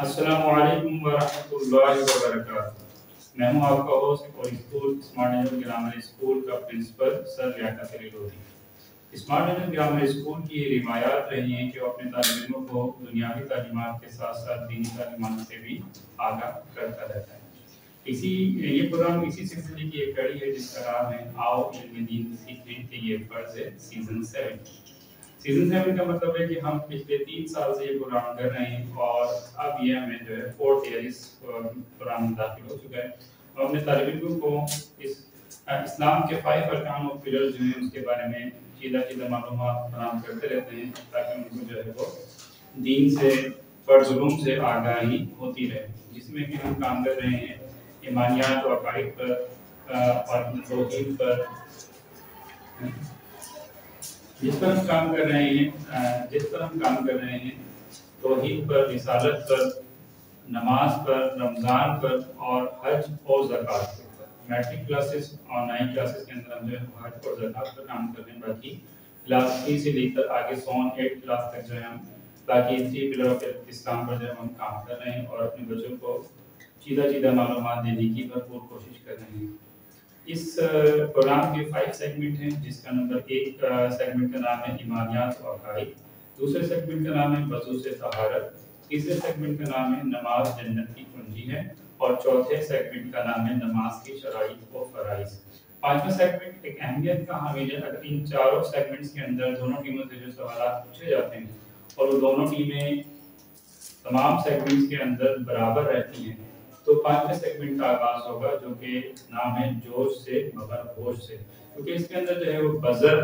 السلام علیکم ورحمۃ اللہ وبرکاتہ۔ میں ہوں آپ کا ہوسٹ اور school Smart National Grammar School کا principal sir Liaquat Ali Lodhi. Smart National Grammar School کی یہ روایات رہی ہیں کہ وہ اپنے طالب علموں کو دنیاوی تعلیمات کے ساتھ ساتھ دینی تعلیمات سے بھی آگاہ کرتا رہتا ہے۔ یہ پروگرام اسی سلسلے کی ایک کڑی ہے جس کا نام ہے آؤ علم دین سیکھیں کہ یہ فرض ہے سیزن 7۔ سیزن 7 کا مطلب ہے کہ ہم پچھلے 3 سال سے یہ پروگرام کر رہے ہیں اور اب یہ ہمیں جو ہے 4th ایئر اس پروگرام میں داخل ہو چکا ہے اور اپنے طالب علموں کو اس اسلام کے 5 ارکان اور پلرز جو ہیں اس کے بارے میں چیزہ معلومات فراہم کرتے رہتے ہیں تاکہ ان کو جو ہے وہ دین سے فرض علوم سے آگاہی ہوتی رہے، جس میں کہ ہم کام کر رہے ہیں ایمانیات و عقائد پر اور توحید پر، جس پر ہم کام کر رہے ہیں توحید پر، رسالت پر، نماز پر، رمضان پر اور حج اور زکوٰۃ پر۔ میٹرک کلاسز اور 9 کلاسز کے اندر ہم جو ہے حج اور زکوٰۃ پر کام کر رہے ہیں، باقی کلاس 3 سے لے کر آگے 8 کلاس تک جو ہے ہم باقی 3 پلر آف اسلام پر جو ہے ہم کام کر رہے ہیں اور اپنے بچوں کو چیدہ معلومات دینے کی بھرپور کوشش کر رہے ہیں۔ اس پروگرام کے 5 سیگمنٹ ہیں، جس کا نمبر 1 سیگمنٹ کا نام ہے ایمانیات و عقائد، دوسرے سیگمنٹ کا نام ہے وضو سے طہارت، تیسرے سیگمنٹ کا نام ہے نماز جنت کی کنجی ہے اور چوتھے سیگمنٹ کا نام ہے نماز کی شرائط و فرائض۔ 5واں سیگمنٹ ایک اہمیت کا حامل ہے۔ اگر ان چاروں سیگمنٹس کے اندر دونوں ٹیموں سے جو سوالات پوچھے جاتے ہیں اور وہ دونوں ٹیمیں تمام سیگمنٹس کے اندر برابر رہتی ہیں تو 5ویں سیگمنٹ کا آغاز ہوگا، جو کہ نام ہے جوش سے مگر ہوش سے، کیونکہ اس کے اندر جو ہے وہ بزر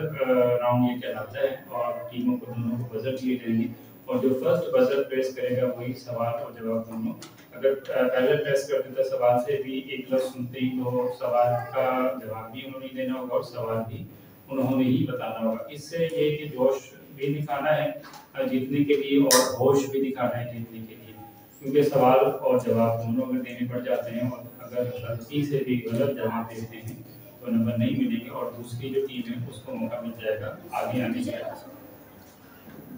راؤنڈ یہ کہلاتا ہے اور ٹیموں کو دونوں کو بزر دیے جائیں گے اور جو فرسٹ بزر پریس کرے گا وہی سوال اور جواب دونوں، اگر پہلے پریس کر دیتا سوال سے بھی ایک لفظ سنتے ہی تو سوال کا جواب بھی انہوں نے دینا ہوگا اور سوال بھی انہوں نے ہی بتانا ہوگا۔ اس سے یہ کہ جوش بھی دکھانا ہے جیتنے کے لیے اور ہوش بھی دکھانا ہے جیتنے کے لیے، کیونکہ سوال اور جواب دونوں میں دینے پڑ جاتے ہیں اور اگر غلطی سے بھی غلط جواب دیتے ہیں تو نمبر نہیں ملیں گے اور دوسری جو ٹیم ہے اس کو موقع مل جائے گا آگے آنے کا۔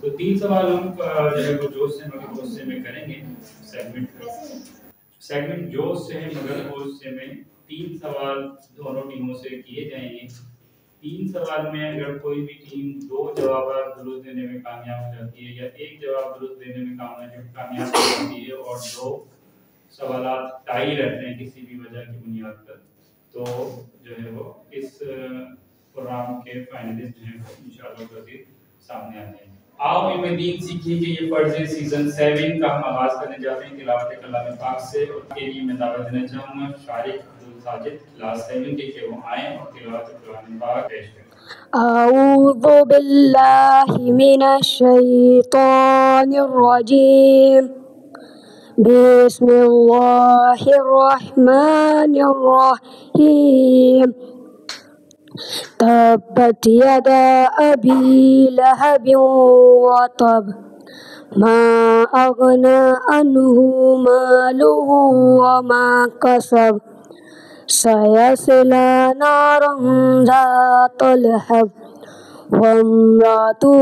تو 3 سوال ہم جو ہے وہ جوش سے مگر ہوش سے میں کریں گے۔ سیگمنٹ جوش سے ہے مگر ہوش سے میں 3 سوال دونوں ٹیموں سے کیے جائیں گے۔ 3 سوال میں اگر کوئی بھی ٹیم 2 جوابات درست دینے میں کامیاب ہو جاتی ہے یا 1 جواب درست دینے میں کامیاب ہو جاتی ہے اور 2 سوالات ٹائی رہتے ہیں کسی بھی وجہ کی بنیاد پر، تو جو ہے وہ اس پروگرام کے فائنلسٹ جو ہیں انشاءاللہ وزیر سامنے آ جائیں گے۔ آؤ علم دین سیکھیں کہ یہ فرض ہے سیزن 7 کا ہم آغاز کرنے جاتے ہیں تلاوت کلام پاک سے، اور کے لیے میں دعوت دینا چاہوں گا شارق عبدالساجد کلاس 7 کے کہ وہ آئیں اور تلاوت کلام پاک پیش کریں۔ اعوذ باللہ من الشیطان الرجیم، بسم اللہ الرحمن الرحیم، تبت یدا ابی لہب وتب، ما اغنی عنہ مالہ وما کسب، سیصلی نارا ذات لہب وامرأته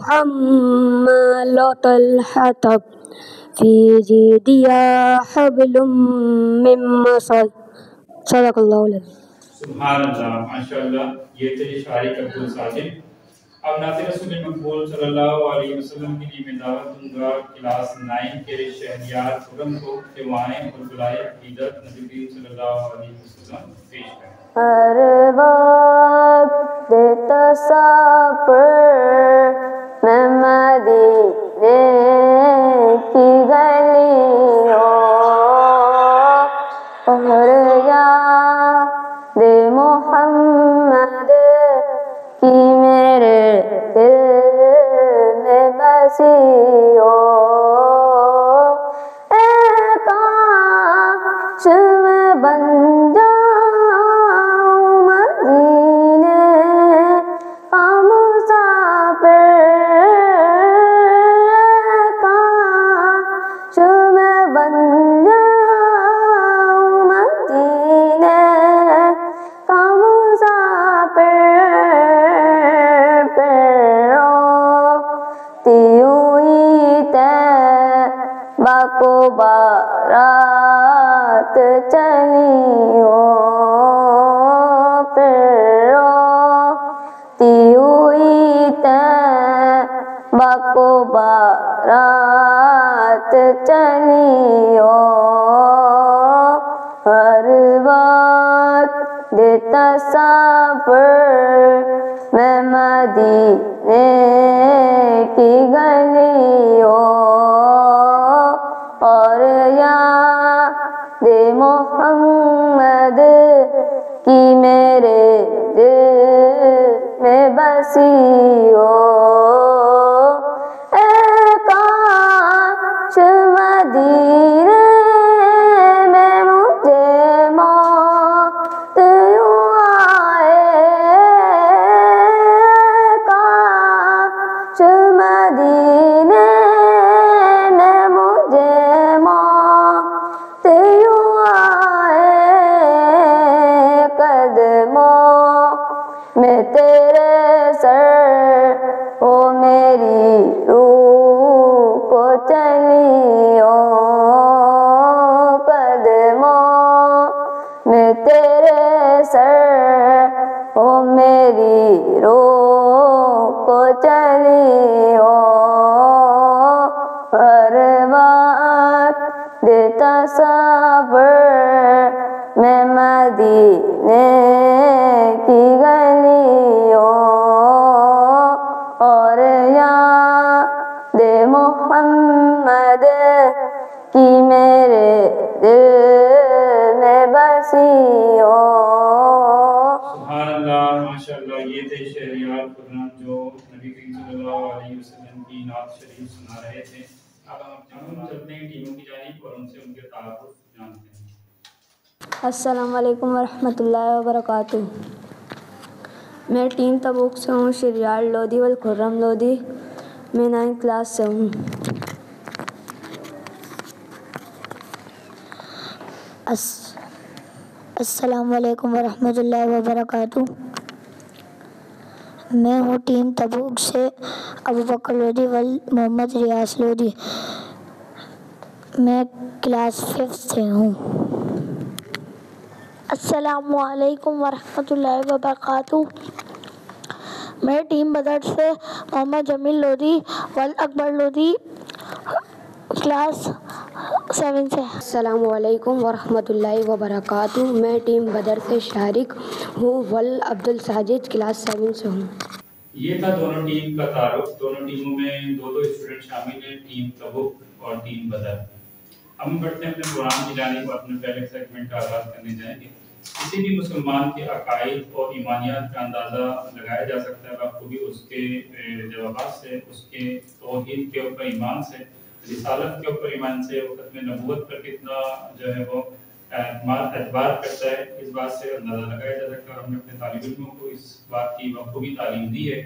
حمالة الحطب فی جیدها حبل من مسد۔ صدق اللہ العظیم۔ سبحان اللہ، ماشاءاللہ، یہ تھے شارق عبدالساجد۔ اب ناظر رسول مقبول صلی اللہ علیہ وسلم کے لیے میں دعوت دوں گا کلاس 9 کے شہریار خرم کو کہ وہ آئیں اور بلائے عقیدت نبی کریم صلی اللہ علیہ وسلم پیش کریں۔ ہر وقت تصافر میں مدینے کی گلیوں اور یاد محمد کی میرے دل میں بسی ہو، اے کاش میں بن جاؤں مدینے کا مسافر، اے کاش میں بن جاؤں مدینے کا مسافر، پیروں تیوئی طیبہ کو بارات چلی ہو پھر روتی ہوئی طیبہ کو بارات چلی ہو ہر وقت دیتا تصور میں مدینے کی گلیوں اور یاد محمد کی میرے دل میں بسی ہو اے کاش مدینے میں مجھے موت یوں آئے کاش مدینے میں مجھے موت یوں آئے قدموں میں تیرے سر ہو میری روح کو چلی ہو قدموں میں تیرے سر ہو میری روح کو چلی ہو ہر وقت دیتا صبر میں مدینے کی گلیوں اور یاد محمد کی میرے دل میں بسی ہو سبحان اللہ، ماشاء اللہ. یہ تھے شہریار خرم جو نبی کریم صلی اللہ علیہ وسلم کی نعت شریف سنا رہے تھے. اب ہم چلتے ہیں ٹیموں کی جانب اور ان سے ان کے تعارف جانتے ہیں. السلام علیکم ورحمۃ اللہ وبرکاتہ. میں ٹیم تبوک سے ہوں، شہریار لودھی والخرم لودھی. میں 9th کلاس سے ہوں. السلام علیکم ورحمۃ اللہ وبرکاتہ. میں ہوں ٹیم تبوک سے ابو بکر لودھی محمد ریاض لودھی. میں کلاس 5th سے ہوں. السلام علیکم ورحمۃ اللہ وبرکاتہ. میں ٹیم بدر سے محمد جمیل لودھی اکبر لودھی کلاس 7 سے. السلام علیکم ورحمۃ اللہ وبرکاتہ. میں ٹیم بدر سے شارق ہوں عبد الساجد کلاس 7 سے ہوں. یہ تھا دونوں ٹیم کا تعارف. دونوں ٹیموں میں دو اسٹوڈنٹ شامل ہیں، ٹیم تبوک اور ٹیم بدر. ہم بڑھتے ہیں اپنے پروگرام کی جانب اور اپنے پہلے سیگمنٹ کا آغاز کرنے جائیں گے. کسی بھی مسلمان کے عقائد اور ایمانیات کا اندازہ لگایا جا سکتا ہے بخوبی اس کے جوابات سے، اس کے توحید کے اوپر ایمان سے، رسالت کے اوپر ایمان سے، وہ ختم نبوت پر کتنا جو ہے وہ اعتبار کرتا ہے، اس بات سے اندازہ لگایا جا سکتا ہے. اور ہم نے اپنے طالب علموں کو اس بات کی بخوبی تعلیم دی ہے،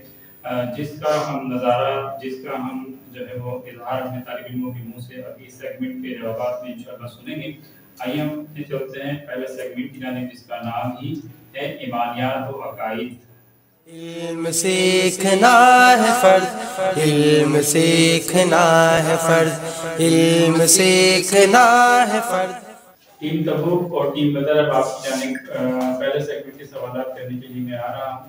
جس کا ہم نظارہ، جس کا ہم جو ہے وہ اظہار اپنے طالب علموں کے منہ سے ابھی اس سیگمنٹ کے جوابات میں انشاءاللہ سنیں گے. آئیے ہم چلتے ہیں پہلے سیگمنٹ کی جانب جس کا نام ہی ہے ایمانیات و عقائد. علم سیکھنا ہے فرض، علم سیکھنا ہے فرض، علم سیکھنا ہے فرض. ٹیم تبوک اور ٹیم بدر، اب آپ کی جانب پہلے سیگمنٹ کے سوالات کرنے کے لیے میں آ رہا ہوں.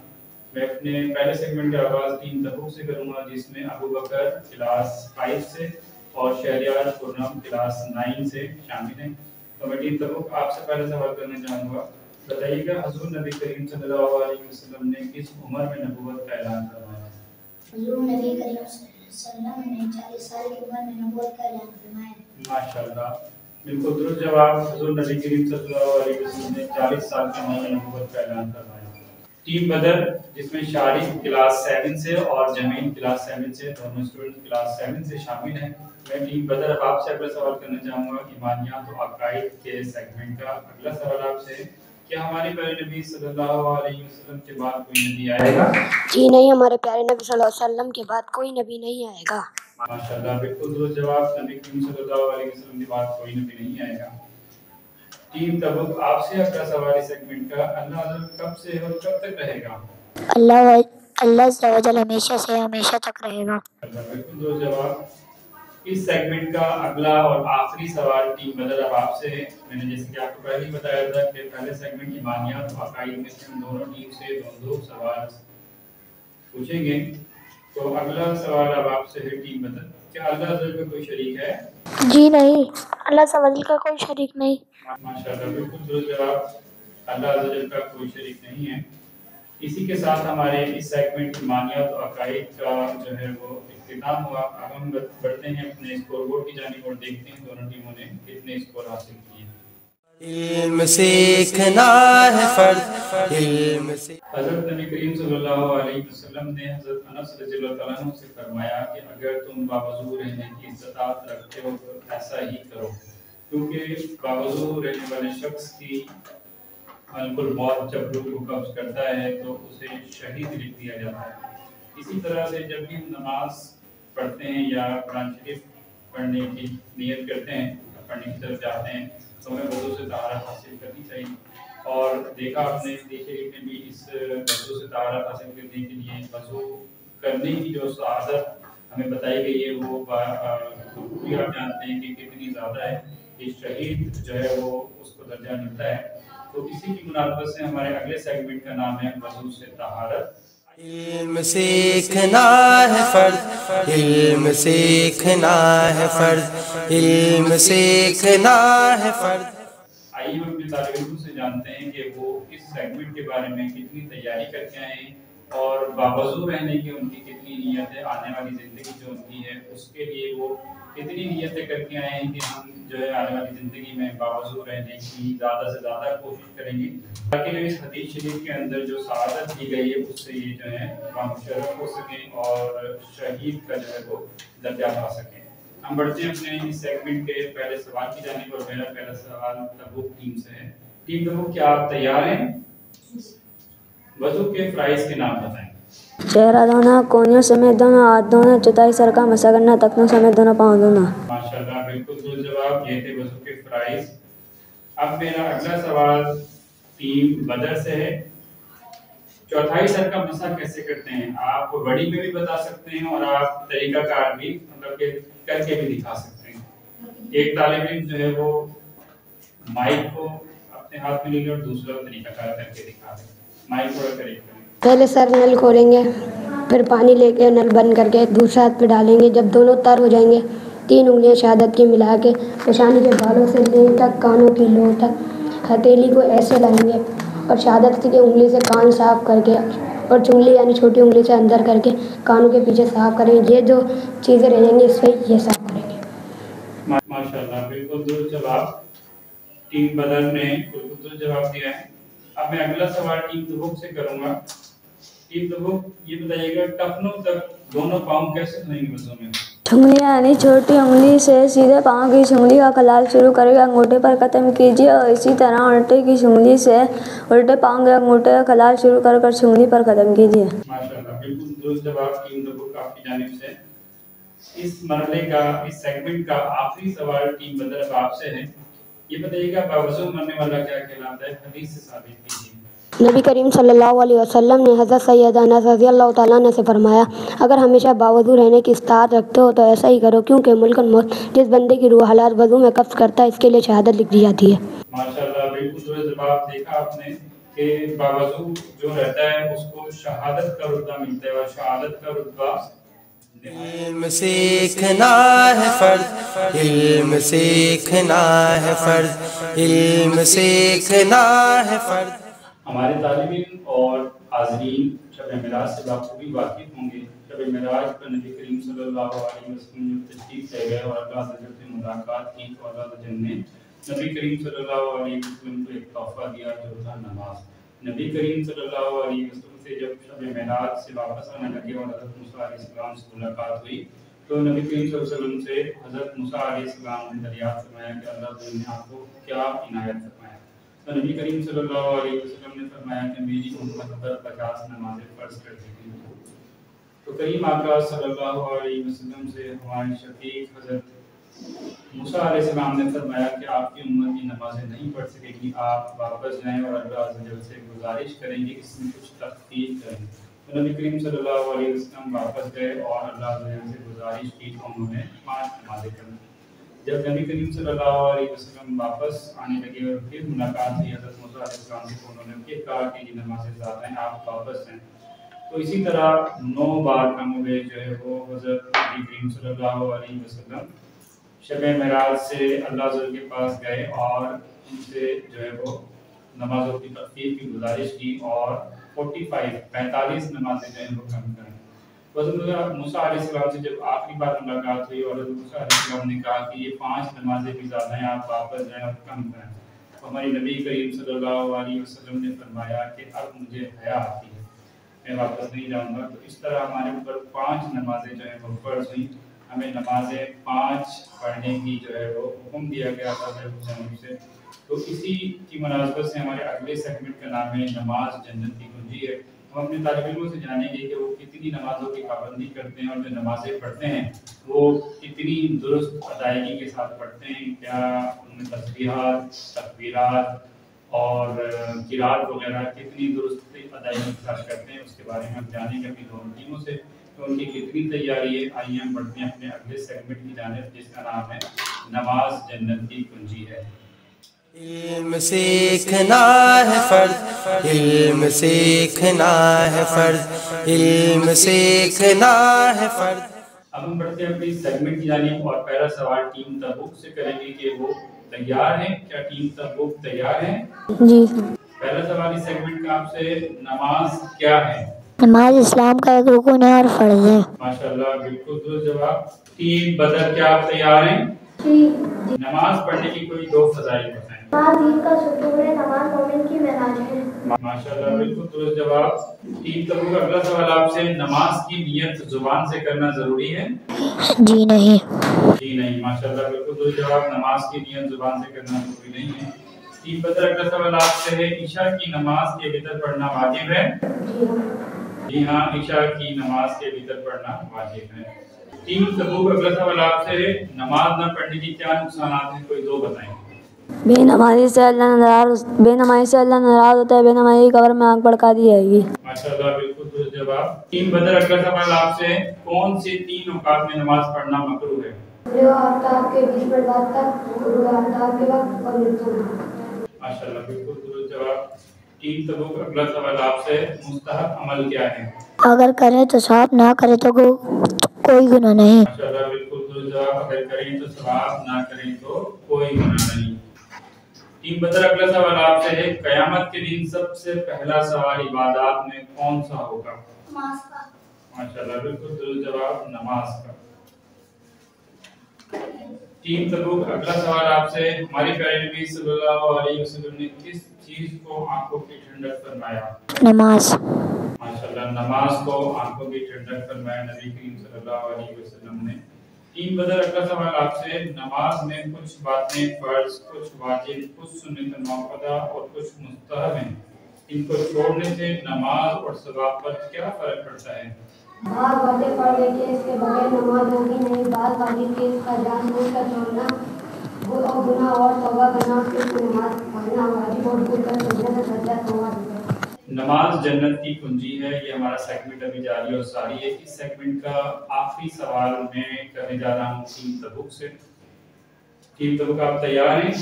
میں اپنے پہلے سیگمنٹ کا آغاز ٹیم تبوک سے کروں گا، جس میں ابو بکر کلاس 5 سے اور شہریار خرم کلاس 9 سے شامل ہیں. تو میں ٹیم تبوک آپ سے پہلے سوال کرنا چاہوں گا. بتائیے گا حضور نبی کریم صلی اللہ علیہ وسلم نے کس عمر میں نبوت کا اعلان فرمایا؟ حضور نبی کریم صلی اللہ علیہ وسلم نے 40 سال کی عمر میں نبوت کا اعلان فرمایا. ماشاءاللہ، بالکل درست جواب. حضور نبی کریم صلی اللہ علیہ وسلم نے 40 سال کی عمر میں نبوت کا اعلان فرمایا. ٹیم بدر، جس میں شارق کلاس 7 سے اور جمیل کلاس 7 سے، دونوں اسٹوڈنٹ کلاس 7 سے شامل ہیں. میں ٹیم بدر اب آپ سے اگلا سوال کرنا چاہوں گا ایمانیات و عقائد کے سیگمنٹ کا. اگلا سوال آپ سے ہے، کیا ہمارے پیارے نبی صلی اللہ علیہ وسلم کے بعد کوئی نبی آئے گا؟ جی نہیں، ہمارے پیارے نبی صلی اللہ علیہ وسلم کے بعد کوئی نبی نہیں آئے گا. ماشاءاللہ، بالکل درست جواب. نبی کریم صلی اللہ علیہ وسلم کے بعد کوئی نبی نہیں آئے گا. ٹیم تبوک، آپ سے اگلا سوال اس سیگمنٹ کا، اللہ عزوجل کب سے اور کب تک رہے گا؟ اللہ عز و جل ہمیشہ سے ہمیشہ تک رہے گا. بالکل درست جواب. اس سیگمنٹ کا اگلا اور آخری سوال ٹیم بدر اب آپ سے ہے۔ میں نے جیسے کہ آپ کو پہلے ہی بتایا تھا کہ پہلے سیگمنٹ ایمانیات و عقائد میں سے ہم دونوں ٹیم سے دو سوال پوچھیں گے۔ تو اگلا سوال اب آپ سے ہے ٹیم بدر، کیا اللہ عز و جل کا کوئی شریک ہے؟ جی نہیں، اللہ عز و جل کا کوئی شریک نہیں۔ ماشاءاللہ، بالکل درست جواب، اللہ عز و جل کا کوئی شریک نہیں ہے۔ اسی کے ساتھ ہمارے اس سیگمنٹ ایمانیات و عقائد کا جو ہے وہ اختتام ہوا۔ اب ہم بڑھتے ہیں اپنے اسکور بورڈ کی جانب اور دیکھتے ہیں دونوں ٹیموں نے کتنے اسکور حاصل کیے۔ علم سیکھنا ہے فرض، علم سے حضرت نبی کریم صلی اللہ علیہ وسلم نے حضرت انس رضی اللہ تعالیٰ عنہ سے فرمایا کہ اگر تم باوضو رہنے کی استطاعت رکھتے ہو تو ایسا ہی کرو، کیونکہ باوضو رہنے والے شخص کی ملک الموت جب روح کو قبض کرتا ہے تو اسے شہید لکھ دیا جاتا ہے۔ اسی طرح سے جب بھی ہم نماز پڑھتے ہیں یا قرآن شریف پڑھنے کی نیت کرتے ہیں، پڑھنے کی طرف جاتے ہیں، تو ہمیں وضو سے طہارت حاصل کرنی چاہیے۔ اور دیکھا آپ نے شریف میں بھی اس وضو سے طہارت حاصل کرنے کے لیے وضو کرنے کی جو سعادت ہمیں بتائی گئی ہے وہ بھی آپ جانتے ہیں کہ کتنی زیادہ ہے کہ شہید جو ہے وہ اس کو درجہ ملتا ہے۔ تو اسی کی مناسبت سے ہمارے اگلے سیگمنٹ کا نام ہے وضو سے طہارت۔ علم سیکھنا ہے فرض، علم سیکھنا ہے فرض، علم سیکھنا ہے فرض۔ آئیے ہم اپنے طالب علم سے جانتے ہیں کہ وہ اس سیگمنٹ کے بارے میں کتنی تیاری کر کے آئے ہیں اور باوضو رہنے کی ان کی کتنی نیت ہے، آنے والی زندگی جو ان کی ہے اس کے لیے وہ کتنی نیتیں کر کے آئے ہیں کہ ہم جو ہے آنے والی زندگی میں باوضو رہنے کی زیادہ سے زیادہ کوشش کریں گے تاکہ اس حدیث شریف کے اندر جو سعادت دی گئی ہے اس سے یہ جو ہے مشرف ہو سکیں اور شہید کا جو ہے وہ درجہ پا سکیں۔ ہم بڑھتے ہیں اپنے اس سیگمنٹ کے پہلے سوال کی جانب اور میرا پہلا سوال تبوک ٹیم سے ہے۔ ٹیم تبوک، کیا آپ تیار ہیں؟ وضو کے فرائض کے نام بتائیں۔ چہرہ دھونا، کونیوں سمیت دھونا، ہاتھ دھونا، چوتھائی سر کا مسح کرنا، تخنوں سمیت دونوں پاؤں دھونا۔ ماشاءاللہ، بالکل درست جواب، یہ تھے وضو کے فرائض۔ اب میرا اگلا سوال ٹیم بدر سے ہے۔ چوتھائی سر کا مسح کیسے کرتے ہیں؟ آپ بڑی میں بھی بتا سکتے ہیں اور آپ طریقہ کار بھی مطلب کہ کر کے بھی دکھا سکتے ہیں۔ ایک طالب علم جو ہے وہ مائک کو اپنے ہاتھ میں لے لے اور دوسرا طریقہ کار کر کے دکھا دیں۔ مائک تھوڑا قریب کریں۔ پہلے سر نل کھولیں گے، پھر پانی لے کے نل بند کر کے دوسرے ہاتھ پہ ڈالیں گے۔ جب دونوں تر ہو جائیں گے 3 انگلیاں شہادت کی ملا کے پیشانی کے بالوں سے لے تک کانوں کی لو تک ہتھیلی کو ایسے لائیں گے اور شہادت کی انگلی سے کان صاف کر کے اور چنگلی یعنی چھوٹی انگلی سے اندر کر کے کانوں کے پیچھے صاف کریں گے۔ یہ جو چیزیں رہ جائیں گی اس پہ یہ صاف کریں گے۔ ماشاءاللہ، بالکل درست جواب، ٹیم بدر نے بالکل درست جواب دیا ہے۔ اب میں اگلا سوال ٹیم تبوک سے کروں گا۔ ٹیم تبوک، یہ بتائیے گا ٹخنوں تک دونوں پاؤں کیسے دھوئیں گے وضو میں؟ چھنگلیاں یعنی چھوٹی انگلی سے سیدھے پاؤں کی چھنگلی کا کلال شروع کر کے انگوٹھے پر ختم کیجیے اور اسی طرح الٹے کی چھنگلی سے الٹے پاؤں کے انگوٹھے کا کلال شروع کر کر چھنگلی پر ختم کیجیے۔ ماشاءاللہ، بالکل درست جواب ٹیم تبوک آپ کی جانب سے۔ اس مرحلے کا، اس سیگمنٹ کا آخری سوال ٹیم بدر اب آپ سے ہے۔ یہ بتائیے گا باوضو مرنے والا کیا کہلاتا ہے؟ حدیث سے ثابت کیجیے۔ نبی کریم صلی اللہ علیہ وسلم نے حضرت سیدہ انس رضی اللہ تعالیٰ عنہ سے فرمایا، اگر ہمیشہ باوضو رہنے کی استطاعت رکھتے ہو تو ایسا ہی کرو، کیونکہ ملک الموت جس بندے کی روح حالات وضو میں قبض کرتا ہے اس کے لیے شہادت لکھ دی جاتی ہے۔ ماشاءاللہ، بالکل درست جواب دیکھا آپ نے کہ باوضو جو رہتا ہے اس کو شہادت کا رتبہ ملتا ہے اور شہادت کا رتبہ علم سیکھنا ہے فرض، علم سیکھنا ہے فرض، علم سیکھنا ہے فرض۔ ہمارے طالب علم اور حاضرین شب معراج سے بخوبی واقف ہوں گے۔ شب معراج پر نبی کریم صلی اللہ علیہ وسلم نے تشریف لے گئے اور اللہ عز و جل سے ملاقات کی تو اللہ عز و جل نے نبی کریم صلی اللہ علیہ وسلم کو ایک تحفہ دیا جو تھا نماز۔ نبی کریم صلی اللہ علیہ وسلم سے جب شب معراج سے واپس آنے لگے اور حضرت موسیٰ علیہ السلام سے ملاقات ہوئی تو نبی کریم صلی اللہ علیہ وسلم سے حضرت موسیٰ علیہ السلام نے دریافت فرمایا کہ اللہ عز و جل نے آپ کو کیا عنایت فرمایا؟ تو نبی کریم صلی اللہ علیہ وسلم نے فرمایا کہ میری امت پر 50 نمازیں فرض کر دی گئی۔ تو کریم آقا صلی اللہ علیہ وسلم سے ہمارے شفیق حضرت موسیٰ علیہ السلام نے فرمایا کہ آپ کی امت کی نمازیں نہیں پڑھ سکے گی، آپ واپس جائیں اور اللہ عز و جل سے گزارش کریں گے، اس میں کچھ تخفیف کریں۔ تو نبی کریم صلی اللہ علیہ وسلم واپس گئے اور اللہ سے گزارش کی تو انہوں نے 5 نمازیں پڑھی۔ جب نبی کریم صلی اللہ علیہ وسلم واپس آنے لگے اور پھر ملاقات ہوئی حضرت موسیٰ علیہ السلام سے، انہوں نے پھر کہا کہ یہ نمازیں زیادہ ہیں، آپ واپس ہیں۔ تو اسی طرح 9 بار کم ہوئے جو ہے وہ حضرت نبی کریم صلی اللہ علیہ وسلم شب معراج سے اللہ کے پاس گئے اور ان سے جو ہے وہ نمازوں کی تخفیف کی گزارش کی اور 45 نمازیں جو ہیں وہ کم کریں۔ حضرت موسیٰ علیہ السلام سے جب آخری بار ملاقات ہوئی اور حضرت موسیٰ علیہ السلام نے کہا کہ یہ 5 نمازیں بھی زیادہ ہیں، آپ واپس جائیں اور کم کریں، تو ہماری نبی کریم صلی اللہ علیہ وسلم نے فرمایا کہ اب مجھے حیا آتی ہے، میں واپس نہیں جاؤں گا۔ تو اس طرح ہمارے اوپر 5 نمازیں جو ہیں وہ فرض ہوئیں، ہمیں نمازیں 5 پڑھنے کی جو ہے وہ حکم دیا گیا تھا حضرت سے۔ تو اسی کی مناسبت سے ہمارے اگلے سیگمنٹ کا نام ہے نماز جنت کی کنجی ہے۔ ہم اپنے طالب علموں سے جانیں گے کہ وہ کتنی نمازوں کی پابندی کرتے ہیں اور جو نمازیں پڑھتے ہیں وہ کتنی درست ادائیگی کے ساتھ پڑھتے ہیں، کیا ان میں تسبیحات، تکبیرات اور قرات وغیرہ کتنی درست ادائیگی کے ساتھ کرتے ہیں، اس کے بارے میں ہم جانیں گے اپنی دونوں ٹیموں سے کہ ان کی کتنی تیاری ہے۔ آئیے ہم بڑھتے ہیں اپنے اگلے سیگمنٹ کی جانب جس کا نام ہے نماز جنت کی کنجی ہے۔ علم سیکھنا ہے فرض، علم سیکھنا ہے فرض، علم سیکھنا ہے فرض۔ اب ہم بڑھتے ہیں اپنی سیگمنٹ کی جانب اور پہلا سوال ٹیم تبوک سے کریں گے کہ وہ تیار ہیں، کیا ٹیم تبوک تیار ہیں؟ جی۔ پہلا سوال اس سیگمنٹ کا آپ سے، نماز کیا ہے؟ نماز اسلام کا ایک رکن ہے اور فرض ہے۔ ماشاءاللہ، بالکل درست جواب۔ ٹیم بدر، کیا آپ تیار ہیں؟ جی۔ نماز پڑھنے کی کوئی 2 فضائل بتائیں۔ نماز دین کا ستون ہے، نماز مومن کی معراج ہے۔ ماشاءاللہ، بالکل درست جواب۔ ٹیم تبوک، اگلا سوال آپ سے، نماز کی نیت زبان سے کرنا ضروری ہے؟ جی نہیں۔ جی نہیں، ماشاءاللہ، بالکل درست جواب۔ نماز کی نیت زبان سے کرنا ضروری نہیں ہے۔ ٹیم بدر، اگلا سوال آپ سے ہے، عشاء کی نماز کے وتر پڑھنا واجب ہے؟ جی ہاں، عشاء کی نماز کے وتر پڑھنا واجب ہے۔ ٹیم تبوک، اگلا سوال آپ سے، نماز نہ پڑھنے کی کیا نقصانات ہیں، کوئی 2 بتائیں۔ بے نمازی سے اللہ ناراض ہوتا ہے، بے نمازی کی قبر میں آگ بھڑکا دی جائے گی۔ ماشاءاللہ، بالکل درست جواب۔ ٹیم بدر، اگلا سوال آپ سے، کون سے 3 اوقات میں نماز پڑھنا مکروہ ہے؟ طلوع آفتاب کے 20 منٹ بعد تک، غروب آفتاب کے وقت اور ماشاءاللہ، بالکل درست جواب۔ ٹیم تبوک، اگلا سوال آپ سے، مستحب عمل کیا ہے؟ اگر کریں تو ثواب، نہ کرے تو کوئی گناہ نہیں۔ ماشاءاللہ، بالکل درست جواب۔ اگر کریں تو ثواب، نہ کریں تو کوئی گناہ نہیں۔ ٹیم بدر، اگلا سوال آپ سے ہے، قیامت کے دن سب سے پہلا سوال عبادات میں کون سا ہوگا؟ نماز کا۔ ماشاءاللہ، بالکل درست جواب، نماز کا۔ ٹیم تبوک، اگلا سوال آپ سے، ہمارے پیارے نبی صلی اللہ علیہ وسلم نے کس چیز کو آنکھوں کی ٹھنڈک فرمایا؟ نماز۔ ماشاءاللہ، نماز کو آنکھوں کی ٹھنڈک فرمایا نبی کریم صلی اللہ علیہ وسلم نے۔ ٹیم بدر، اگلا سوال آپ سے، نماز میں کچھ باتیں فرض، کچھ واجب، کچھ سنت موقوتہ اور کچھ مستحب ہیں، ان کو چھوڑنے سے نماز اور ثواب پر کیا فرق پڑتا ہے؟ بعض باتیں پڑھ لے کے اس کے بغیر نماز ہوگی نہیں، بعض واجب کی اس کا جان بوجھ کر چھوڑنا اور گناہ اور توبہ کرنا اس کو نماز پڑھنا واجب اور بھول کر چھوڑنے سے درجہ توبہ ہے۔ نماز جنت کی کنجی ہے، یہ ہمارا سیگمنٹ ابھی جاری اور ساری ہے۔ اس سیگمنٹ کا آخری سوال میں کرنے جا رہا ہوں ٹیم تبوک سے۔ ٹیم تبوک، آپ تیار ہیں؟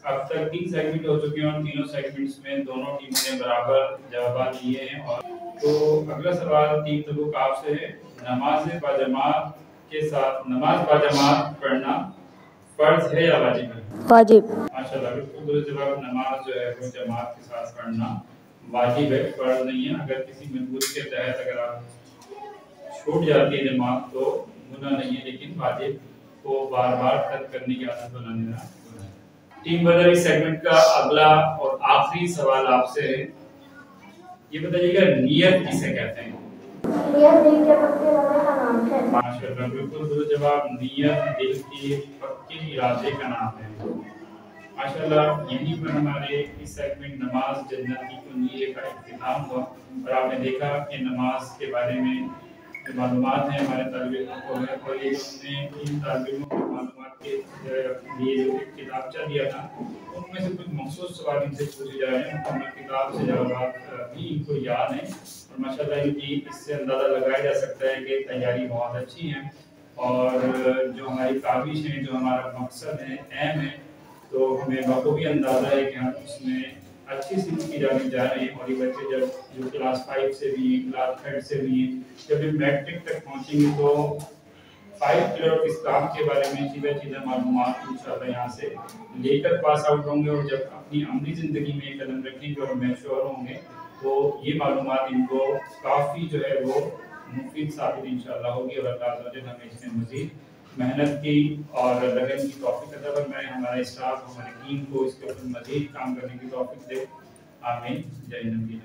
اب تک 3 سیگمنٹ ہو چکے ہیں اور تینوں سیگمنٹس میں دونوں ٹیموں نے برابر جوابات دیے ہیں، اور تو اگلا سوال ٹیم تبوک آپ سے ہے، نماز باجماعت کے ساتھ نماز باجماعت پڑھنا فرض ہے یا واجب ہے؟ واجب۔ ماشاءاللہ، بالکل درست جواب۔ نماز جو ہے وہ جماعت کے ساتھ پڑھنا واجب ہے، فرض نہیں ہے۔ اگر کسی مجبوری کے تحت اگر آپ چھوٹ جاتی ہے جماعت تو گناہ نہیں ہے، لیکن واجب کو بار بار ترک کرنے کی عادت بنا لینا گناہ ہے۔ ٹیم بدر، اس سیگمنٹ کا اگلا اور آخری سوال آپ سے ہے، یہ بتائیے گا نیت کسے کہتے ہیں؟ نیت دل کے پکے ارادے کا نام ہے۔ ماشاءاللہ، بالکل درست جواب۔ نیت دل کے پکے ارادے کا نام ہے۔ ماشاءاللہ، یہیں پر ہمارے اس سیگمنٹ نماز جنت کی کنجی کا اختتام ہوا، اور آپ نے دیکھا کہ نماز کے بارے میں معلومات ہیں ہمارے طالب علموں کو ہے، اور یہ ہم نے ان طالب علموں کو معلومات کے لیے جو ایک کتابچہ دیا تھا ان میں سے کچھ مخصوص سوال ان سے پوچھے جا رہے ہیں، مکمل کتاب سے جوابات بھی ان کو یاد ہیں، اور ماشاءاللہ ان کی اس سے اندازہ لگایا جا سکتا ہے کہ تیاری بہت اچھی ہے، اور جو ہماری کاوش ہے، جو ہمارا مقصد ہے، ایم ہے، تو ہمیں بخوبی اندازہ ہے کہ ہم اس میں اچھی سیکھ کی جانے جا رہے ہیں، اور یہ بچے جب جو کلاس 5 سے بھی ہیں، کلاس 3 سے بھی ہیں، جب یہ میٹرک تک پہنچیں گے تو 5 پلر آف اسلام کے بارے میں چیزیں معلومات انشاءاللہ یہاں سے لے کر پاس آؤٹ ہوں گے، اور جب اپنی عملی زندگی میں قدم رکھیں گے اور میچور ہوں گے تو یہ معلومات ان کو کافی جو ہے وہ مفید ثابت انشاءاللہ ہوگی، اور اللہ عز و جل ہمیں اس میں مزید محنت کی اور لگن کی توفیق عطا فرمائے، ہمارے اسٹاف ہماری ٹیم کو اس کے اوپر مزید کام کرنے کی توفیق دے، آمین، جے نبی۔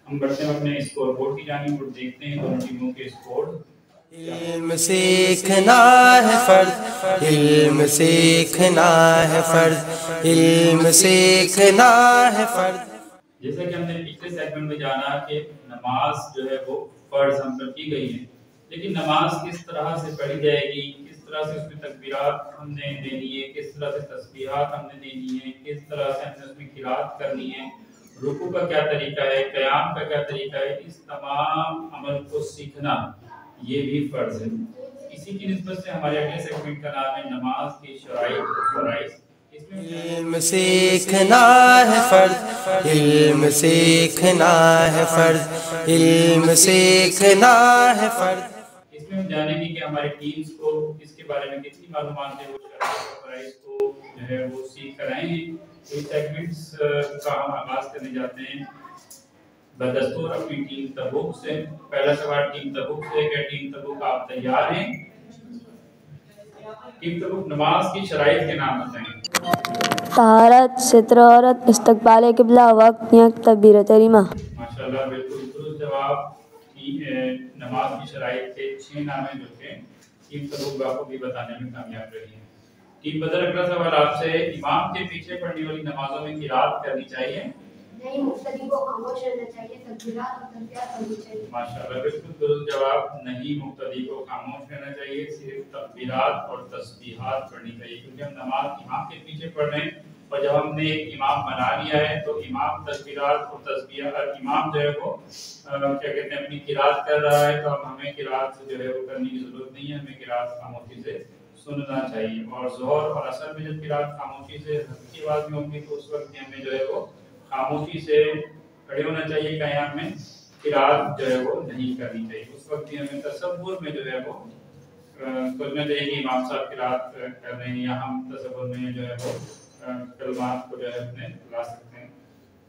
ہم بڑھتے ہیں اپنے اسکور بورڈ کی جانب اور دیکھتے ہیں دونوں ٹیموں کے اسکور۔ علم سیکھنا ہے فرض، علم سیکھنا ہے فرض، علم سیکھنا ہے فرض۔ جیسا کہ ہم نے پچھلے سیگمنٹ میں جانا کہ نماز جو ہے وہ فرض ہم پر کی گئی ہے، لیکن نماز کس طرح سے پڑھی جائے گی، کس طرح سے اس میں تکبیرات ہم نے دینی ہے، کس طرح سے تسبیحات ہم نے دینی ہے، کس طرح سے ہم نے اس میں قرات کرنی ہے، رکوع کا کیا طریقہ ہے، قیام کا کیا طریقہ ہے، اس تمام عمل کو سیکھنا یہ بھی فرض ہے۔ اسی کی نسبت سے ہمارے اگلے سیگمنٹ کا نام ہے نماز کی شرائط و فرائض۔ علم سیکھنا ہے فرض، علم سیکھنا ہے فرض، علم سیکھنا ہے فرض۔ اس میں ہم جانیں گے کہ ہمارے ٹیمز کو اس کے بارے میں کتنی معلومات ہے، وہ شرائط و فرائض کو جو ہے وہ سیکھ کر آئے ہیں۔ اس سیگمنٹس کا ہم آغاز کرنے جاتے ہیں بدستور اپنی ٹیم تبوک سے۔ پہلا سوال ٹیم تبوک سے کہ ٹیم تبوک آپ تیار ہیں؟ ٹیم تبوک نماز کی شرائط کے نام بتائیں۔ طہارت، ستر عورت، استقبال قبلہ، وقت، نیت، تکبیر تحریمہ۔ ماشاءاللہ بالکل درست جواب۔ نماز کی شرائط کے 6 نام ہیں جو کہ ٹیم تبوک آپ کو بھی بتانے میں کامیاب رہی ہے۔ ٹیم بدر اگلا سوال آپ سے، امام کے پیچھے پڑھنے والی نمازوں میں قرات کرنی چاہیے؟ نہیں، مقتدی کو خاموش رہنا چاہیے، تکبیرات اور تسبیحات پڑھنی چاہیے۔ ماشاءاللہ بالکل درست جواب۔ نہیں، مقتدی کو خاموش رہنا چاہیے، صرف تکبیرات اور تسبیحات پڑھنی چاہیے، کیونکہ ہم نماز امام کے پیچھے پڑھ رہے ہیں، اور جب ہم نے امام بنا لیا ہے تو امام تکبیرات اور تسبیحات، امام جو ہے وہ کیا کہتے ہیں اپنی قرات کر رہا ہے، تو اب ہمیں قرات جو ہے وہ کرنے کی ضرورت نہیں ہے، ہمیں قرات خاموشی سے سننا چاہیے۔ اور ظہر اور عصر میں جب قرات خاموشی سے ہلکی آواز میں ہوگی تو اس وقت ہمیں جو ہے وہ خاموشی سے کھڑے ہونا چاہیے، قیام میں قرات جو ہے وہ نہیں کرنی چاہیے، اس وقت بھی ہمیں تصور میں جو ہے وہ سوچنا چاہیے کہ امام صاحب قرات کر رہے ہیں، یا ہم تصور میں جو ہے وہ کلمات کو جو ہے اپنے لا سکتے ہیں،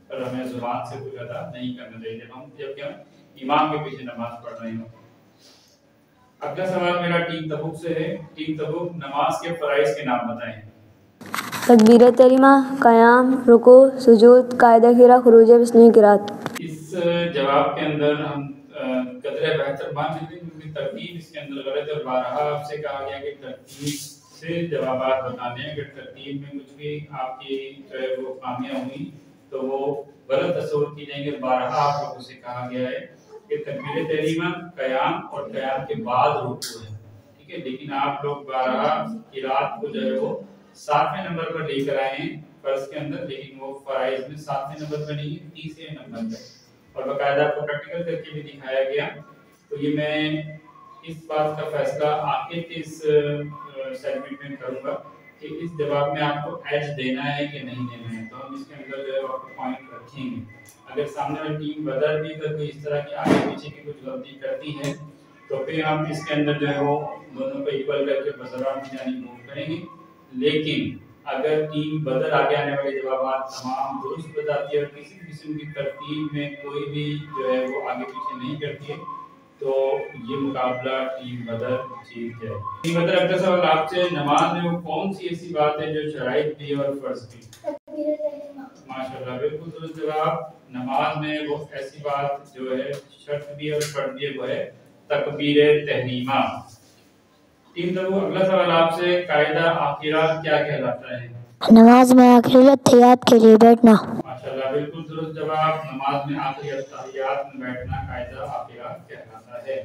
پر ہمیں زبان سے کچھ ادا نہیں کرنا چاہیے جبکہ ہم امام کے پیچھے نماز پڑھ رہے ہوں۔ اگلا سوال میرا ٹیم تبوک سے ہے۔ ٹیم تبوک نماز کے فرائض کے نام بتائیں۔ تکبیر تحریمہ، قیام، رکوع، سجود، قاعدہ کھیرا، خروج بسنی قرات۔ اس جواب کے اندر ہم قدر بہتر مان لیتے ہیں کیونکہ ترتیب اس کے اندر غلط ہے، اور بارہا آپ سے کہا گیا کہ ترتیب سے جوابات بتانے ہیں، اگر ترتیب میں کچھ بھی آپ کی جو ہے وہ خامیاں ہوئی تو وہ غلط تصور کی جائیں گے۔ بارہا آپ لوگوں سے کہا گیا ہے کہ تکبیر تحریمہ قیام اور قیام کے بعد رکوع ہے، ٹھیک ہے، لیکن آپ لوگ بارہا قرات کو جو ہے وہ 7ویں نمبر پر لے کر آئے ہیں فرض کے اندر، لیکن وہ فرائض میں 7ویں نمبر پر نہیں ہے، 30ویں نمبر پر، اور باقاعدہ آپ کو پریکٹیکل کر کے بھی دکھایا گیا۔ تو یہ میں اس بات کا فیصلہ آخر کے اس سیگمنٹ میں کروں گا کہ اس جواب میں آپ کو ایج دینا ہے کہ نہیں دینا ہے، تو ہم اس کے اندر جو ہے آپ کو پوائنٹ رکھیں گے۔ اگر سامنے والی ٹیم بدر بھی اگر کوئی اس طرح کی آگے پیچھے کی کچھ غلطی کرتی ہے تو پھر ہم اس کے اندر جو ہے وہ دونوں کو ایکول کر کے بسرام کی جانب موو کریں گے، لیکن اگر ٹیم بدر آگے آنے والے جوابات تمام درست بتاتی ہے اور کسی قسم کی ترتیب میں کوئی بھی جو ہے وہ آگے پیچھے نہیں کرتی ہے تو یہ مقابلہ ٹیم بدر جیت جائے۔ ٹیم بدر اگلا سوال آپ سے، نماز میں وہ کون سی ایسی بات ہے جو شرائط بھی اور فرض بھی؟ ماشاءاللہ بالکل درست جواب۔ نماز میں وہ ایسی بات جو ہے شرط بھی اور فرض بھی وہ ہے تکبیر تحریمہ۔ ٹیم تبوک اگلا سوال آپ سے، قاعدہ آخرات کیا کہلاتا ہے؟ نماز میں آخری اتحیات کے لیے بیٹھنا۔ ماشاءاللہ بالکل درست جواب۔ نماز میں آخری اتحیات میں بیٹھنا قاعدہ آخرات کہلاتا ہے۔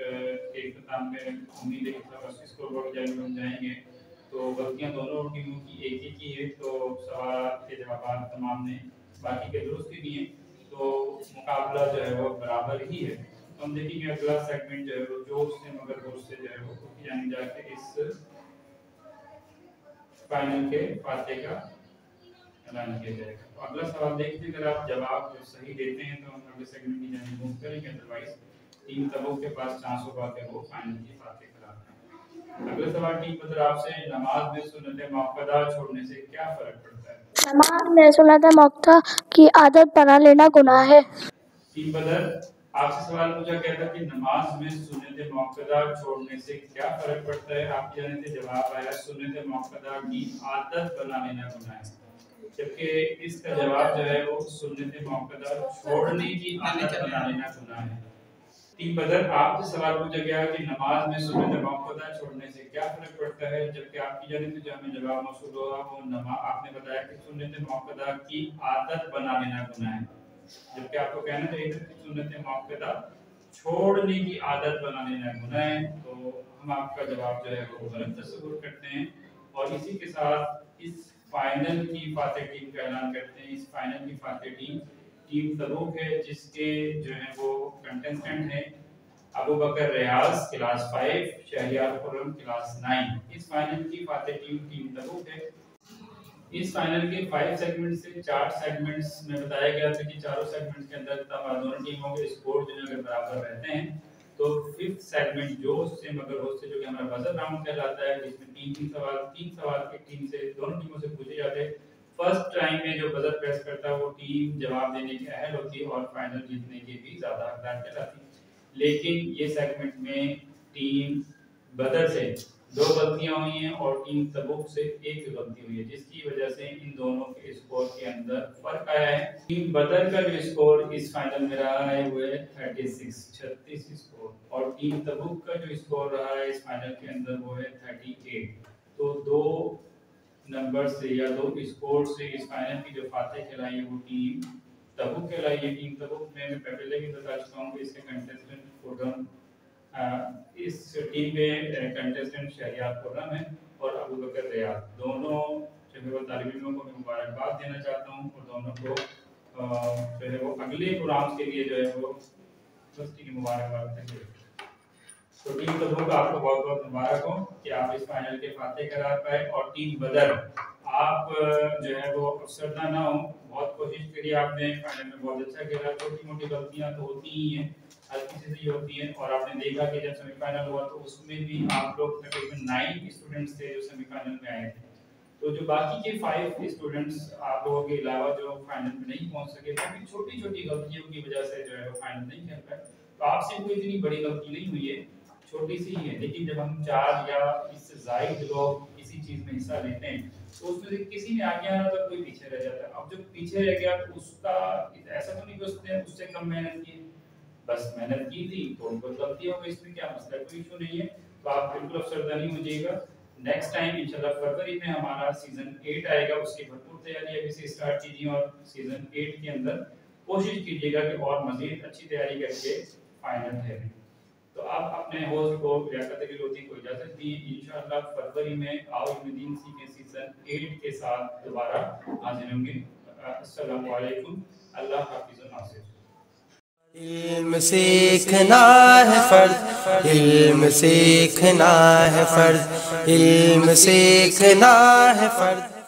کے اختتام میں امید ہے کہ اسکور بورڈ جائیں ہم جائیں گے. تو غلطیاں دونوں ٹیموں کی ایک ایک کی ہے. تو سوالات کے جوابات تمام نے باقی کے درست بھی ہیں. تو مقابلہ جو ہے وہ برابر ہی ہے. تو ہم دیکھیں گے اگلا سیگمنٹ جو ہے وہ جوش سے مگر گوش سے جو ہے وہ یعنی جا کے اس فائنل کے فاتح کا اعلان کیا جائے گا. تو اگلا سوال دیکھتے ہیں. اگر آپ جواب صحیح دیتے ہیں تو ہم اگلے سیگمنٹ کی جانب موو کریں گے. ادروائز ٹیم تبوک کے پاس چانس ہوگا کہ وہ فائنل کی فاتح کراتے ہیں. اگلا سوال ٹیم بدر آپ سے نماز میں سنت موقدہ چھوڑنے سے کیا فرق پڑتا ہے؟ نماز میں سنت موقدہ کی عادت بنا لینا گناہ ہے. ٹیم بدر آپ سے سوال پوچھا گیا تھا کہ نماز میں سنت موقدہ چھوڑنے سے کیا فرق پڑتا ہے. آپ کی جانب سے جواب آیا سنت موقدہ کی عادت بنا لینا گناہ ہے. جبکہ اس کا جواب جو ہے وہ سنت موقدہ چھوڑنے کی عادت بنا لینا گناہ ہے. ٹیم بدر آپ سے سوال پوچھا گیا کہ نماز میں سنت موقدہ چھوڑنے سے کیا فرق پڑتا ہے. جبکہ آپ کی جانب سے جو ہمیں جواب موصول ہوا وہ آپ نے بتایا کہ سنت موقدہ کی عادت بنا لینا گناہ ہے. جبکہ آپ کو کہنا چاہیے تھا کہ سنت موقدہ چھوڑنے کی عادت بنا لینا گناہ ہے. تو ہم آپ کا جواب جو ہے وہ غلط تصور کرتے ہیں. اور اسی کے ساتھ اس فائنل کی فاتح ٹیم کا اعلان کرتے ہیں. اس فائنل کی فاتح ٹیم تبوک ہے جس کے جو ہیں وہ کنٹسٹنٹ ہیں ابو بکر ریاض کلاس 5 شہریار خرم کلاس 9. اس فائنل کی فاتح ٹیم تبوک ہے. اس فائنل کے 5 سیگمنٹ سے 4 سیگمنٹس میں بتایا گیا تھا کہ چاروں سیگمنٹس کے اندر دونوں ٹیموں کے اسکور جو ہے برابر رہتے ہیں. تو 5th سیگمنٹ جو سے مگر ہو سے جو کہ ہمارا بزر راؤنڈ کہلاتا ہے جس میں 3 سوال ایک ٹیم سے دونوں ٹیموں سے پوچھے جاتے ہیں. فرسٹ ٹائم میں جو بزر پریس کرتا ہے وہ ٹیم جواب دینے کی اہل ہوتی ہے اور فائنل جیتنے کی بھی زیادہ حقدار کہلاتی ہے. لیکن یہ سیگمنٹ میں ٹیم بدر سے 2 غلطیاں ہوئی ہیں اور ٹیم تبوک سے 1 غلطی ہوئی ہے جس کی وجہ سے ان دونوں کے اسکور کے اندر فرق آیا ہے. ٹیم بدر کا جو اسکور اس فائنل میں رہا ہے وہ ہے 36 اسکور اور ٹیم تبوک کا جو اسکور رہا ہے اس فائنل کے اندر وہ ہے 38. تو 2 نمبر سے یا 2 اسکور سے اس فائنل کی جو فاتح کہلائی ہے وہ ٹیم تبوک کہلائی ہے. ٹیم تبوک میں پہلے بھی بتا چکا ہوں کہ اس کے کنٹسٹنٹ خرم اس ٹیم کے کنٹسٹنٹ شہریار خرم ہے اور ابو بکر ریاض. دونوں جو ہے وہ طالب علموں کو میں مبارکباد دینا چاہتا ہوں اور دونوں کو جو ہے وہ اگلے پروگرامز کے لیے جو ہے وہ یونیورسٹی کی مبارکباد دیں گے. تو ٹیم تبوک آپ کو بہت بہت مبارک ہو کہ آپ اس فائنل کے فاتح قرار پائے. اور ٹیم بدر آپ جو ہے وہ افسردہ نہ ہوں. بہت کوشش کری آپ نے فائنل میں بہت اچھا کھیلا. چھوٹی موٹی غلطیاں تو ہوتی ہی ہیں ہر کسی سے یہ ہوتی ہیں. اور آپ نے دیکھا کہ جب سیمی فائنل ہوا تو اس میں بھی آپ لوگ تقریباً 9 اسٹوڈنٹس تھے جو سیمی فائنل میں آئے تھے. تو جو باقی کے 5 اسٹوڈنٹس آپ لوگوں کے علاوہ جو فائنل میں نہیں پہنچ سکے کیونکہ چھوٹی چھوٹی غلطیوں کی وجہ سے جو ہے وہ فائنل نہیں کھیل پائے. تو آپ سے کوئی اتنی بڑی غلطی نہیں ہوئی ہے, چھوٹی سی ہی ہے. لیکن جب ہم 4 یا اس سے زائد لوگ کسی چیز میں حصہ لیتے ہیں تو اس میں سے کسی نے آگے آنا تو کوئی پیچھے رہ جاتا ہے. اب جو پیچھے رہ گیا تو اس کا ایسا تو نہیں کہ اس نے اس سے کم محنت کی, بس محنت کی تھی تو ان کو غلطی ہو گئی. اس میں کیا مسئلہ, کوئی ایشو نہیں ہے. تو آپ بالکل افسردہ نہیں ہو جائیے گا. نیکسٹ ٹائم انشاءاللہ فروری میں ہمارا سیزن 8 آئے گا. اس کی بھرپور تیاری ابھی سے اسٹارٹ کیجیے اور سیزن 8 کے اندر کوشش کیجیے گا کہ اور مزید اچھی تیاری کر کے فائنل ٹھہریں. تو آپ اپنے ہوسٹ کو لیاقت علی لودھی کو اجازت دیں. انشاءاللہ فروری میں آؤ علم دین سیکھیں سیزن 8 کے ساتھ دوبارہ حاضر ہوں گے. السلام علیکم. اللہ حافظ و ناصر. علم سیکھنا ہے فرض, علم سیکھنا ہے فرض, علم سیکھنا ہے فرض.